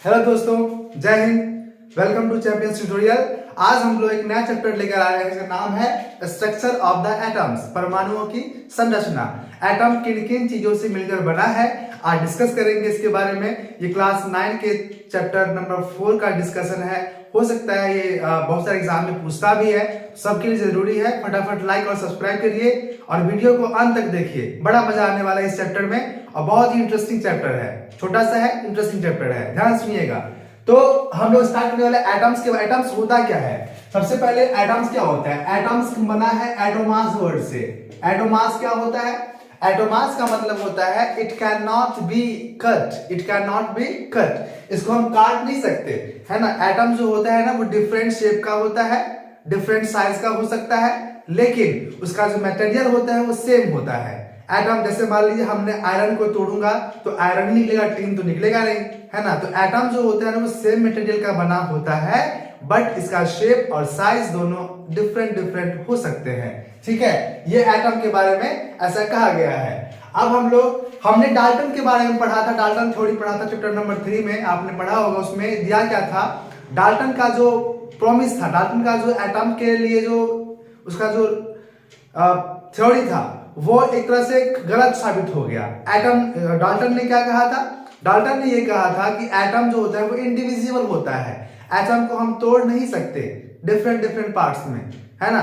Hello दोस्तों, जय हिंद। Welcome to champions tutorial. आज हम लोग एक नया चैप्टर लेकर आए हैं जिसका नाम है स्ट्रक्चर ऑफ द एटम्स, परमाणुओं की संरचना। एटम किन किन चीजों से मिलकर बना है, आज डिस्कस करेंगे इसके बारे में। ये क्लास 9 के चैप्टर नंबर 4 का डिस्कशन है। हो सकता है ये बहुत सारे एग्जाम में पूछता भी है, सबके लिए जरूरी है। फटाफट लाइक और सब्सक्राइब करिए और वीडियो को अंत तक देखिए, बड़ा मजा आने वाला है इस चैप्टर में और बहुत ही इंटरेस्टिंग चैप्टर है। छोटा सा है, इंटरेस्टिंग चैप्टर है, ध्यान सुनिएगा। तो हम लोग स्टार्ट करने वाले एटम्स के। एटम्स होता क्या है? सबसे पहले एटम्स क्या होता है? एटम्स बना है एटोमास वर्ड से। एटोमास क्या होता है? एटोमास का मतलब होता है it can not be cut. It can not be cut, इसको हम काट नहीं सकते, है ना। एटम जो होता है ना वो डिफरेंट शेप का होता है, डिफरेंट साइज का हो सकता है, लेकिन उसका जो मटेरियल होता है वो सेम होता है। एटम जैसे मान लीजिए हमने आयरन को तोड़ूंगा तो आयरन निकलेगा, टीन तो निकलेगा नहीं, है ना। तो एटम जो होता है ना वो सेम मटेरियल का बना होता है, बट इसका शेप और साइज दोनों डिफरेंट डिफरेंट हो सकते हैं। ठीक है, ये एटम के बारे में ऐसा कहा गया है। अब हमने डाल्टन के बारे में पढ़ा था, डाल्टन थ्योरी पढ़ा था चैप्टर नंबर 3 में, आपने पढ़ा होगा। उसमें दिया क्या था? डाल्टन का जो प्रॉमिस था, डाल्टन का जो एटम के लिए जो उसका जो थ्योरी था वो एक तरह से गलत साबित हो गया। डाल्टन ने क्या कहा था? डाल्टन ने ये कहा था कि एटम जो होता है वो इंडिविजिबल होता है, एटम को हम तोड़ नहीं सकते डिफरेंट डिफरेंट पार्ट्स में, है ना।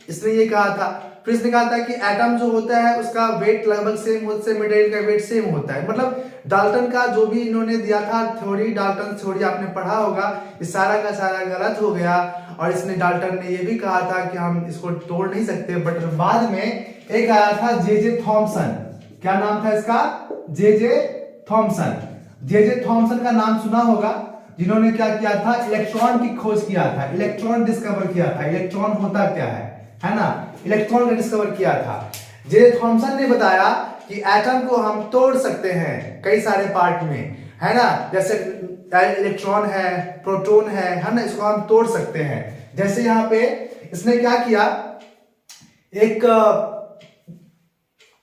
इसने ये कहा था। फिर इसने कहा था कि एटम जो होता है उसका वेट लगभग सेम होता है, मटेरियल का वेट सेम होता है। मतलब डाल्टन का जो भी इन्होंने दिया था थ्योरी, डाल्टन थ्योरी आपने पढ़ा होगा, ये सारा का सारा गलत हो गया। और इसने डाल्टन ने ये भी कहा था कि हम इसको तोड़ नहीं सकते। बट बाद में एक आया था जे थॉमसन। क्या नाम था इसका? J Thomson. जे थॉमसन का नाम सुना होगा, जिन्होंने क्या किया था? इलेक्ट्रॉन की खोज किया था, इलेक्ट्रॉन डिस्कवर किया था। इलेक्ट्रॉन होता क्या है ना। इलेक्ट्रॉन का डिस्कवर किया था। जे थॉमसन ने बताया कि एटम को हम तोड़ सकते हैं कई सारे पार्ट में, है ना। जैसे इलेक्ट्रॉन है, प्रोटॉन है ना, इसको हम तोड़ सकते हैं। जैसे यहाँ पे इसने क्या किया, एक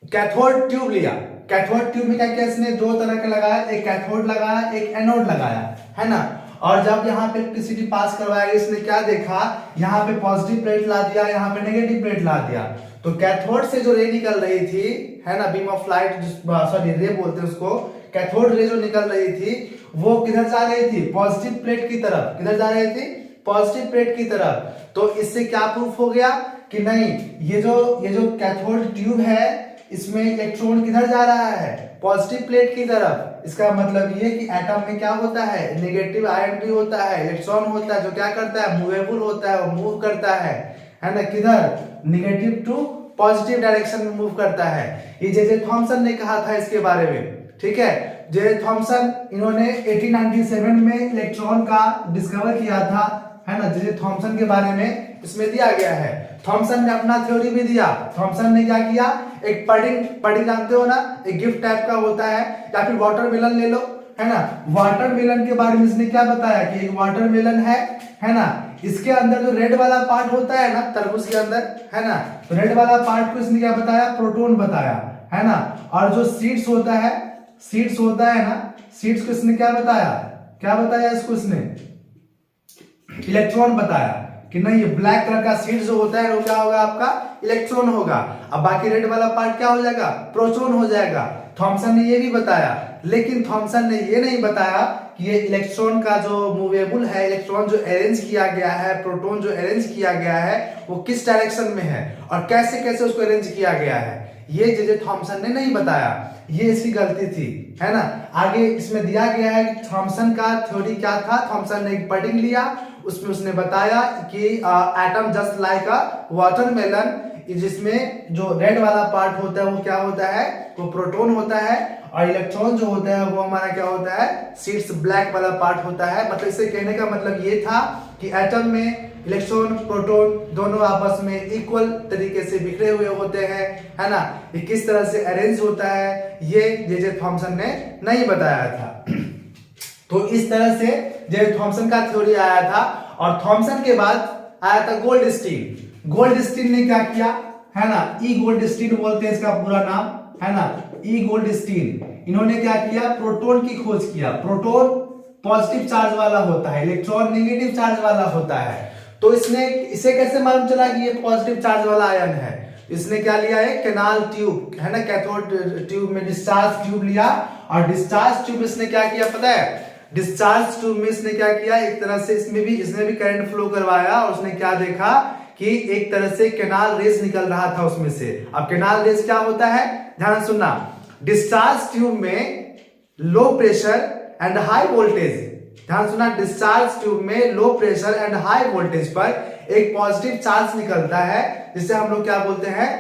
कैथोड ट्यूब लिया। कैथोड ट्यूब में क्या किया इसने? दो तरह का लगाया, एक कैथोड लगाया, एक एनोड लगाया, है ना। और जब यहाँ पे इलेक्ट्रिसिटी पास करवाया इसने क्या देखा? यहाँ पे पॉजिटिव प्लेट ला दिया, यहाँ पे नेगेटिव प्लेट ला दिया। तो कैथोड से जो रे निकल रही थी, है ना, बीम ऑफ लाइट, सॉरी रे बोलते हैं उसको, कैथोड रे जो निकल रही थी वो किधर जा रही थी? पॉजिटिव प्लेट की तरफ। किधर जा रही थी? पॉजिटिव प्लेट की तरफ। तो इससे क्या प्रूफ हो गया कि नहीं, ये जो कैथोड ट्यूब है इसमें इलेक्ट्रॉन किधर जा रहा है? पॉजिटिव प्लेट की तरफ। इसका मतलब ये कि एटम में क्या होता है? नेगेटिव आयन भी होता है, इलेक्ट्रॉन होता है जो क्या करता है? मूवेबल होता है, वो मूव करता है ना। किधर? नेगेटिव टू पॉजिटिव डायरेक्शन में मूव करता है। ये जे थॉमसन ने कहा था इसके बारे में। ठीक है, जे थॉमसन, इन्होंने 1897 में इलेक्ट्रॉन का डिस्कवर किया था, है ना। जे थॉमसन के बारे में इसमें दिया गया है। थॉमसन ने अपना थ्योरी भी दिया। थॉमसन ने क्या किया? एक पडिंग जानते हो ना, एक गिफ्ट टाइप का होता है, या फिर वाटरमेलन ले लो, है ना। वाटरमेलन के बारे में इसने क्या बताया कि एक वाटरमेलन है ना। इसके अंदर जो रेड वाला पार्ट होता है ना, तरबूज के अंदर, है ना, तो रेड वाला पार्ट को इसने क्या बताया? प्रोटॉन बताया, है ना। और जो सीड्स होता है ना, सीड्स को इसने क्या बताया? क्या बताया इसको इसने? इलेक्ट्रॉन बताया कि नहीं, ये ब्लैक कलर का सीड जो होता है वो क्या होगा? आपका इलेक्ट्रॉन होगा। अब बाकी रेड वाला पार्ट क्या हो जाएगा? प्रोटॉन हो जाएगा। थॉमसन ने ये भी बताया, लेकिन थॉमसन ने ये नहीं बताया कि ये इलेक्ट्रॉन का जो मूवेबल है, इलेक्ट्रॉन जो अरेंज किया गया है, प्रोटॉन जो अरेंज किया गया है वो किस डायरेक्शन में है और कैसे कैसे उसको अरेंज किया गया है, ये जे थॉमसन ने नहीं बताया। ये इसकी गलती थी, है ना। आगे इसमें दिया गया है कि थॉमसन का थ्योरी क्या था। थॉमसन ने एक पडिंग लिया, उसमें उसने बताया कि एटम जस्ट लाइक अ वाटरमेलन, जिसमें जो रेड वाला पार्ट होता है वो क्या होता है? वो प्रोटॉन होता है, और इलेक्ट्रॉन जो होता है वो हमारा क्या होता है? सीड्स ब्लैक वाला पार्ट होता है। मतलब इससे कहने का मतलब ये था कि एटम में इलेक्ट्रॉन प्रोटॉन दोनों आपस में इक्वल तरीके से बिखरे हुए होते हैं, है ना। ये किस तरह से अरेंज होता है ये जे थॉमसन ने नहीं बताया था। तो इस तरह से जे थॉमसन का थ्योरी आया था। और थॉमसन के बाद आया था गोल्डस्टीन। गोल्डस्टीन ने क्या किया, है ना, ई गोल्डस्टीन बोलते हैं इसका पूरा नाम, है ना, ई गोल्डस्टीन। इन्होंने क्या किया? प्रोटॉन की खोज किया। प्रोटॉन पॉजिटिव चार्ज वाला होता है, इलेक्ट्रॉन नेगेटिव चार्ज वाला होता है। तो इसे कैसे मालूम चला कि ये पॉजिटिव चार्ज वाला आयन है? इसने क्या लिया है, कैनाल ट्यूब है ना, कैथोड ट्यूब में डिस्चार्ज ट्यूब लिया, और डिस्चार्ज ट्यूब इसने क्या किया पता है, डिस्चार्ज ट्यूब में इसने क्या किया, एक तरह से इसने भी करंट फ्लो करवाया, और उसने क्या देखा कि एक तरह से कैनाल रेस निकल रहा था उसमें से। अब कैनाल रेस क्या होता है, ध्यान सुनना, डिस्चार्ज ट्यूब में लो प्रेशर एंड हाई वोल्टेज, ध्यान सुना, डिस्चार्ज ट्यूब में लो प्रेशर एंड हाई वोल्टेज पर एक पॉजिटिव चार्ज निकलता है, जिसे हम लोग क्या बोलते हैं,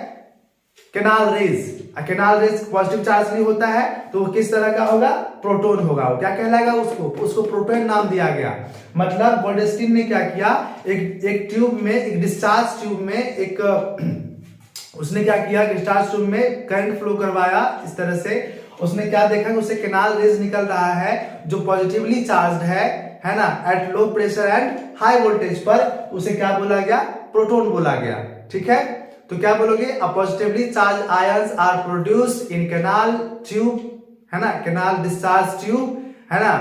canal raise. Canal raise positive charge नहीं होता है, तो वो किस तरह का होगा, प्रोटॉन होगा। वो क्या कहलाएगा, उसको प्रोटॉन नाम दिया गया। मतलब गोल्डस्टीन ने क्या किया, एक ट्यूब में, एक डिस्चार्ज ट्यूब में एक उसने क्या किया, डिस्चार्ज ट्यूब में करंट फ्लो करवाया इस तरह से। उसने क्या देखा कि उससे कैनाल रेज निकल रहा है जो पॉजिटिवली चार्ज्ड है ना, at low pressure and high voltage पर, उसे क्या बोला गया, प्रोटॉन बोला गया। ठीक है, तो क्या बोलोगे, uh positively charge ions are produced in canal tube, है ना, कैनाल डिस्चार्ज ट्यूब, है ना,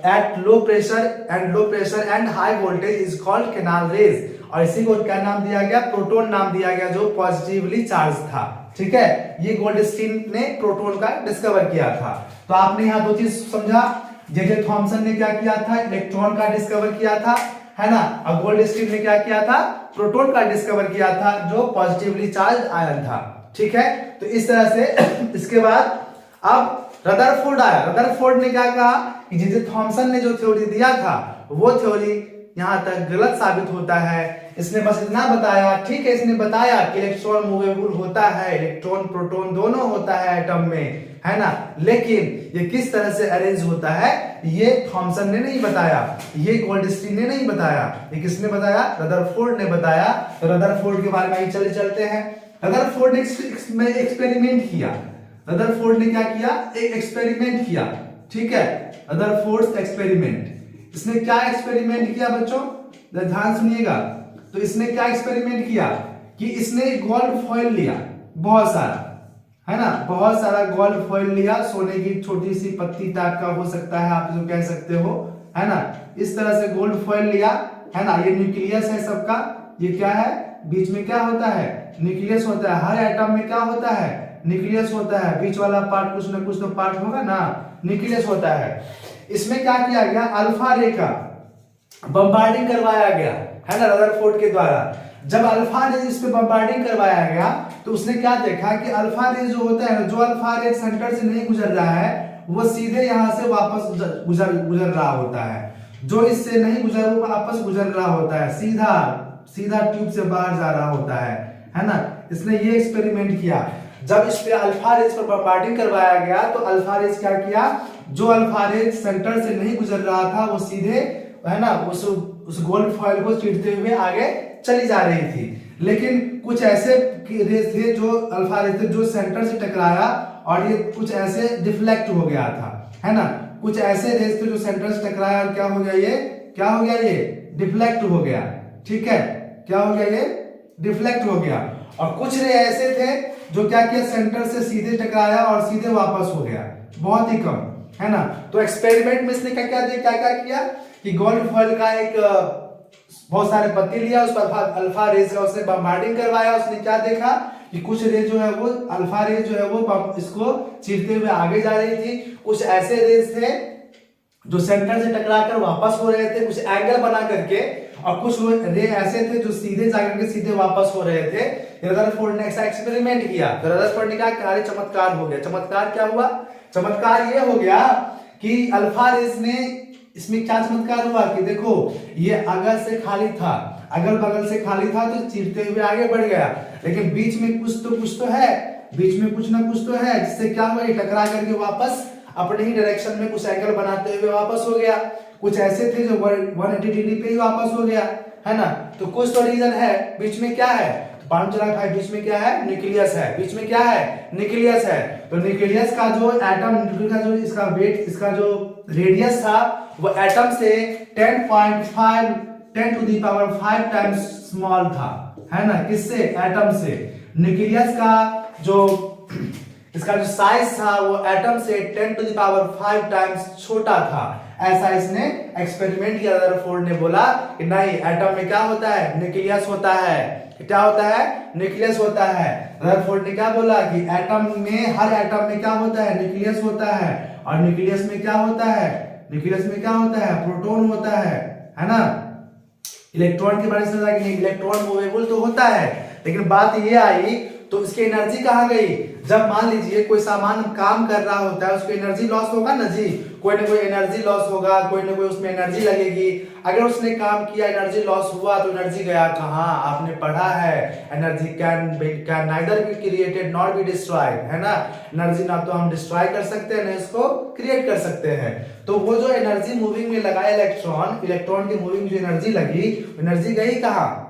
at low pressure and high voltage is called canal rays. और इसी को क्या नाम दिया गया, प्रोटॉन नाम दिया गया, जो पॉजिटिवली चार्ज था। ठीक है, ये गोल्डस्टीन ने प्रोटॉन का डिस्कवर किया था। तो आपने यहाँ दो चीज समझा, जे थॉमसन ने क्या किया था, इलेक्ट्रॉन का डिस्कवर किया था, है ना, और गोल्डस्टीन ने क्या किया था, प्रोटॉन का डिस्कवर किया था, जो पॉजिटिवली चार्ज आयन था। ठीक है, तो इस तरह से इसके बाद अब रदरफोर्ड आया। रदरफोर्ड ने क्या कहा कि जे थॉमसन ने जो थ्योरी दिया था, वो थ्योरी यहां तक गलत साबित होता है। इसने बस इतना बताया, ठीक है, इसने बताया कि इलेक्ट्रॉन मूवेबल होता है, इलेक्ट्रॉन प्रोटॉन दोनों होता है एटम में, है ना, लेकिन ये किस तरह से अरेंज होता है, ये थॉमसन ने नहीं बताया, ये गोल्डस्टीन ने नहीं बताया, ये किसने बताया, रदरफोर्ड ने बताया। तो रदरफोर्ड के बारे में चलते हैं। रदरफोर्ड ने एक्सपेरिमेंट किया। रदरफोर्ड ने क्या किया, एक एक्सपेरिमेंट किया। ठीक है, रदरफोर्ड एक्सपेरिमेंट, इसने क्या एक्सपेरिमेंट किया बच्चों, ध्यान सुनिएगा। तो इसने क्या एक्सपेरिमेंट किया कि इसने गोल्ड फॉइल लिया, बहुत सारा, है ना, बहुत सारा गोल्ड फॉइल लिया, सोने की छोटी सी पत्ती टाइप का हो सकता है, आप जो कह सकते हो, है ना, इस तरह से गोल्ड फॉइल लिया, है ना। ये न्यूक्लियस है सबका, ये क्या है, बीच में क्या होता है, न्यूक्लियस होता है। हर एटम में क्या होता है, न्यूक्लियस होता है, बीच वाला पार्ट कुछ ना कुछ तो पार्ट होगा ना, न्यूक्लियस होता है। इसमें क्या किया गया, अल्फा रे का बम्बार्डिंग करवाया गया, है ना, रदरफोर्ड के द्वारा। जब अल्फा रे इस पे बम्बार्डिंग करवाया गया, तो उसने क्या देखा कि अल्फा रे जो होता है, जो अल्फा रे सेंटर से नहीं गुजर रहा है, वो सीधे यहां से वापस गुजर रहा होता है। जो इससे नहीं गुजर, वो वापस गुजर रहा होता है, सीधा ट्यूब से बाहर जा रहा होता है ना। इसने ये एक्सपेरिमेंट किया। जब इस पे अल्फा रेज पर बम्बार्डिंग करवाया गया, तो अल्फा रेज क्या किया, जो अल्फा रेज सेंटर से नहीं गुजर रहा था, वो सीधे, है ना, उस गोल्ड फॉइल को चीरते हुए आगे चली जा रही थी। लेकिन कुछ ऐसे रेज थे, जो अल्फा रेज थे, जो सेंटर से टकराया, और ये कुछ ऐसे डिफ्लेक्ट हो गया था, है ना। कुछ ऐसे रेज थे जो सेंटर से टकराया, और क्या हो गया, ये डिफ्लेक्ट हो गया। ठीक है, क्या हो गया, ये डिफ्लेक्ट हो गया। और कुछ रे ऐसे थे जो क्या किया, सेंटर से सीधे टकराया और सीधे वापस हो गया, बहुत ही कम, है ना। तो एक्सपेरिमेंट में इसने क्या किया कि गोल्ड फॉइल का एक बहुत सारे पत्ती लिया, उस पर अल्फा रेज का उसने बम्बार्डिंग करवाया। उसने क्या देखा कि कुछ रेज जो है वो, अल्फा रेज जो है वो इसको चीरते हुए आगे जा रही थी। कुछ ऐसे रेज थे जो सेंटर से टकराकर वापस हो रहे थे, कुछ एंगल बना करके, और कुछ रे ऐसे थे जो सीधे जाकर के सीधे वापस हो रहे थे। रदरफोर्ड ने ऐसा एक्सपेरिमेंट किया, तो रदरफोर्ड ने कहा अरे चमत्कार हो गया। चमत्कार क्या हुआ, चमत्कार ये हो गया कि अल्फा रेज ने, इसमें क्या चमत्कार हुआ कि देखो, ये अगल से खाली था, अगल बगल से खाली था, तो चीरते हुए आगे बढ़ गया। लेकिन बीच में कुछ तो है, बीच में कुछ ना कुछ तो है, जिससे क्या हुआ, ये टकरा करके वापस अपने ही डायरेक्शन में कुछ एंगल बनाते हुए वापस हो गया। कुछ ऐसे थे जो 180 डिग्री पे ही वापस हो गया, है ना। तो कुछ तो रीजन है, बीच में क्या है, तो पांच चला भाई, बीच में क्या है, न्यूक्लियस है, बीच में क्या है, न्यूक्लियस है। तो न्यूक्लियस का जो एटम, का जो इसका वेट, इसका जो रेडियस था, वो एटम से 10 to the power 5 times small था, है ना, किससे, एटम से। न्यूक्लियस का जो इसका जो साइज था वो एटम से 10⁵ टाइम्स छोटा था। ऐसा इसने एक्सपेरिमेंट किया। रदरफोर्ड ने बोला कि नहीं, एटम में क्या होता है, न्यूक्लियस होता है। क्या होता है, न्यूक्लियस होता है। रदरफोर्ड ने क्या बोला कि एटम में, हर एटम में क्या होता है, न्यूक्लियस होता है। और न्यूक्लियस में क्या होता है, न्यूक्लियस में क्या होता है, प्रोटॉन होता है ना। इलेक्ट्रॉन के बारे में समझा कि इलेक्ट्रॉन मूवेबल तो होता है, लेकिन बात ये आई तो इसकी एनर्जी कहाँ गई। जब मान लीजिए कोई सामान काम कर रहा होता है, उसको एनर्जी लॉस होगा ना जी, कोई ना कोई एनर्जी लॉस होगा, कोई ना कोई उसमें एनर्जी लगेगी। अगर उसने काम किया, एनर्जी लॉस हुआ, तो एनर्जी गया कहाँ, आपने पढ़ा है energy can neither be created not be destroyed, है ना। एनर्जी ना तो हम डिस्ट्रॉय कर सकते हैं, ना इसको क्रिएट कर सकते हैं। तो वो जो एनर्जी मूविंग में लगा इलेक्ट्रॉन की मूविंग जो एनर्जी लगी, एनर्जी गई कहाँ,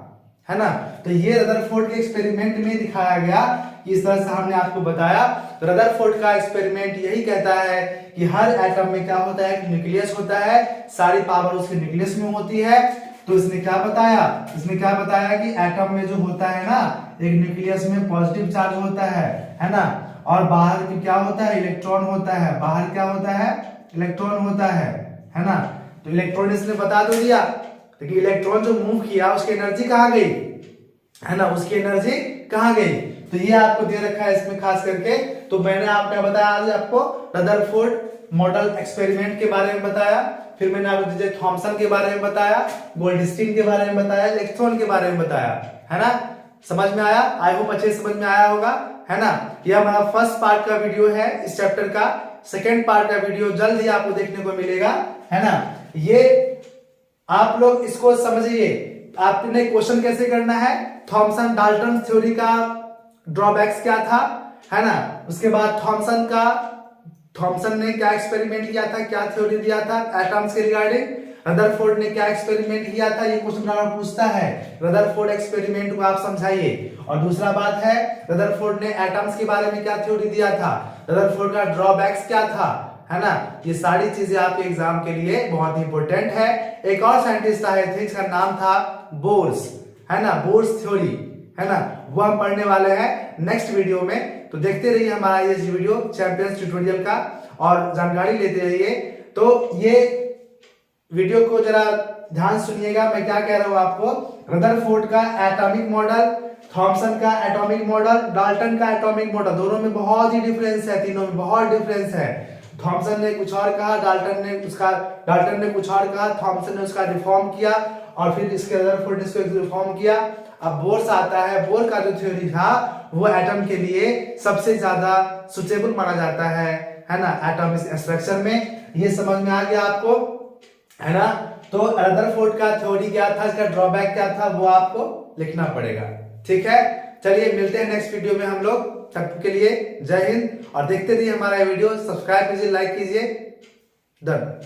है ना। तो ये रदरफोर्ड के एक्सपेरिमेंट में दिखाया गया। इस तरह से हमने आपको बताया। तो रदरफोर्ड का एक्सपेरिमेंट यही कहता है कि हर एटम में क्या होता है, न्यूक्लियस होता है, सारी पावर उसके न्यूक्लियस में होती है। तो इसने क्या बताया कि एटम में जो होता है ना, एक न्यूक्लियस में पॉजिटिव चार्ज होता है ना। और बाहर की क्या होता है, इलेक्ट्रॉन होता है। बाहर क्या होता है, इलेक्ट्रॉन होता है ना। तो इलेक्ट्रॉन इसने बता तो दिया, लेकिन इलेक्ट्रॉन जो मूव किया उसकी एनर्जी कहाँ गई, है ना, उसकी एनर्जी कहाँ गई। तो ये आपको दे रखा है इसमें खास करके। तो मैंने आपने बताया आज आपको रदरफोर्ड मॉडल एक्सपेरिमेंट के बारे में बताया, फिर मैंने आपको जे थॉमसन के बारे में बताया, गोल्डस्टीन के बारे में बताया, इलेक्ट्रॉन के बारे में बताया, है ना। समझ में आया, आई होप अच्छे समझ में आया होगा, है ना। यह हमारा फर्स्ट पार्ट का वीडियो है इस चैप्टर का। सेकेंड पार्ट का वीडियो जल्द ही आपको देखने को मिलेगा, है ना। ये आप लोग इसको समझिए। आपने क्वेश्चन कैसे करना है, थॉमसन डाल्टन थ्योरी का ड्रॉबैक्स क्या था, है ना। उसके बाद थॉमसन ने क्या एक्सपेरिमेंट किया था, क्या थ्योरी दिया था एटम्स के रिगार्डिंग। रदरफोर्ड ने क्या एक्सपेरिमेंट किया था, ये क्वेश्चन ग्रामर पूछता है। रदरफोर्ड एक्सपेरिमेंट को आप समझाइए। और दूसरा बात है, रदरफोर्ड ने एटम्स के बारे में क्या थ्योरी दिया था, रदरफोर्ड का ड्रॉबैक्स क्या था, है ना। ये सारी चीजें आपके एग्जाम के लिए बहुत ही इंपॉर्टेंट है। एक और साइंटिस्ट आए थे, इसका नाम था बोर्स, है ना, बोर्स थ्योरी, है ना। वो हम पढ़ने वाले हैं नेक्स्ट वीडियो में। तो देखते रहिए हमारा ये वीडियो चैंपियंस ट्यूटोरियल का, और जानकारी लेते रहिए। तो ये वीडियो को जरा ध्यान सुनिएगा, मैं क्या कह रहा हूं आपको। रदरफोर्ड का एटॉमिक मॉडल, थॉमसन का एटॉमिक मॉडल, डाल्टन का एटॉमिक मॉडल, दोनों में बहुत ही डिफरेंस है, तीनों में बहुत डिफरेंस है। थॉमसन ने कुछ और कहा, डाल्टन ने कुछ और कहा, थॉमसन ने उसका रिफॉर्म किया, और फिर इसके रदरफोर्ड ने इसको रिफॉर्म किया। अब बोर्स आता है, बोर का जो थ्योरी था वो एटम के लिए सबसे ज्यादा सुटेबल माना जाता है ना, एटम स्ट्रक्चर में। ये समझ में आ गया आपको, है ना। तो रदरफोर्ड का थ्योरी क्या था, इसका ड्रॉबैक क्या था, वो आपको लिखना पड़ेगा, ठीक है। चलिए मिलते हैं नेक्स्ट वीडियो में हम लोग। तब के लिए जय हिंद, और देखते रहिए हमारा वीडियो, सब्सक्राइब कीजिए, लाइक कीजिए, डन।